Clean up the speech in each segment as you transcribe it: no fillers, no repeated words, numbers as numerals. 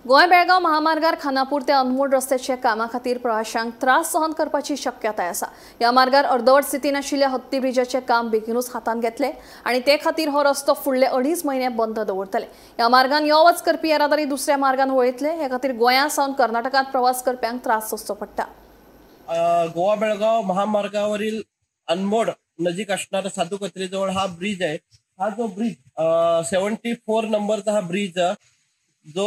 गोय बेळगाव महामार्गार खानापूर ते अनमोड रस्त्याच्या कामा खातीर प्रवाशांक त्रास सहन करपाची शक्यताय आसा। ह्या मार्गार अर्दवट स्थितीन आशिल्ल्या हत्ती ब्रिजाचे काम बेगीनूच हातान घेतले आणि ते खातीर हो रस्तो फुडले 2.5 म्हयने बंद दवरतले। ह्या मार्गान यो वच करपी येरादारी दुसऱ्या मार्गान वळयतले। हे खातीर गोंया सावन कर्नाटकात प्रवास करप्यांक त्रास सोंसचो पडटा। गोवा बेळगाव महामार्गावरील अनमोड नजीक असणारा साधू कत्रेजवळ हा ब्रिज आहे। हा जो ब्रिज 74 नंबरचा हा ब्रिज जो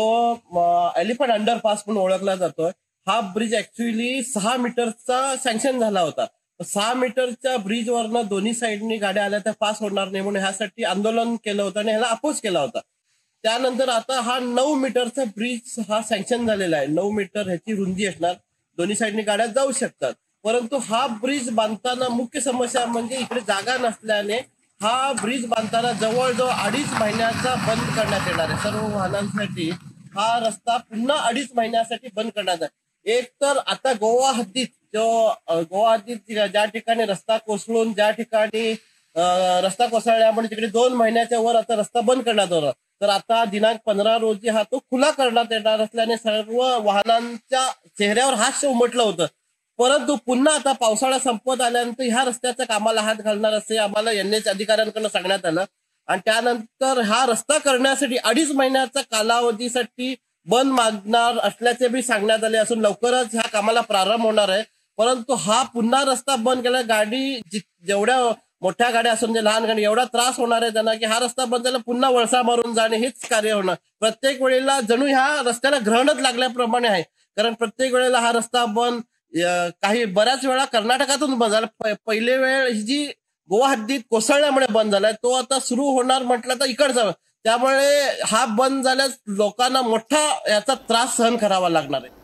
एलिफंट अंडरपास म्हणून ओळखला जातोय। हा ब्रिज ऍक्च्युअली 6 मीटरचा सँक्शन झाला होता। 6 मीटरच्या ब्रिजवरनं दोन्ही साईडनी गाड्या आल्या त्या पास होणार नाही म्हणून ह्यासाठी आंदोलन केलं होतं आणि ह्याला अपोज केला होता। त्यानंतर आता हा 9 मीटरचा ब्रिज हा सँक्शन झालेला आहे। 9 मीटर ह्याची रुंदी असणार, दोन्ही साईडनी गाड्या जाऊ शकतात। परंतु हा ब्रिज बांधताना मुख्य समस्या म्हणजे इकडे जागा नसल्याने हा ब्रिज बांधताना जवळजवळ 2.5 महिन्याचा बंद करण्यात येणार आहे। सर्व वाहनांसाठी हा रस्ता पुन्हा 2.5 महिन्यासाठी बंद करण्यात आहे। एक तर आता गोवा हद्दीत ज्या ठिकाणी रस्ता कोसळून ज्या ठिकाणी रस्ता कोसळल्यामुळे तिकडे 2 महिन्याच्या वर आता रस्ता बंद करण्यात आला, तर आता दिनांक 15 रोजी हा तो खुला करण्यात येणार असल्याने सर्व वाहनांच्या चेहऱ्यावर हास्य उमटलं होतं। परंतु पुन्हा आता पावसाळा संपत आल्यानंतर ह्या रस्त्याच्या कामाला हात घालणार असे आम्हाला एनएच अधिकाऱ्यांकडून सांगण्यात आलं आणि त्यानंतर हा रस्ता करण्यासाठी 2.5 महिन्याचा कालावधीसाठी बंद मागणार असल्याचे बी सांगण्यात आले असून लवकरच ह्या कामाला प्रारंभ होणार आहे। परंतु हा पुन्हा रस्ता बंद केला, जेवढ्या मोठ्या गाड्या असून जे लहान गाडी एवढा त्रास होणार आहे त्यांना की हा रस्ता बंद झाला पुन्हा वळसा मारून जाणे हेच कार्य होणार। प्रत्येक वेळेला जणू ह्या रस्त्याला ग्रहणच लागल्याप्रमाणे आहे, कारण प्रत्येक वेळेला हा रस्ता बंद काही बऱ्याच वेळा कर्नाटकातून बंद झाला। पहिली वेळ जी गोवा हद्दीत कोसळल्यामुळे बंद झालाय तो आता सुरू होणार म्हटलं तर इकडचा, त्यामुळे हा बंद झाल्यास लोकांना मोठा याचा त्रास सहन करावा लागणार आहे।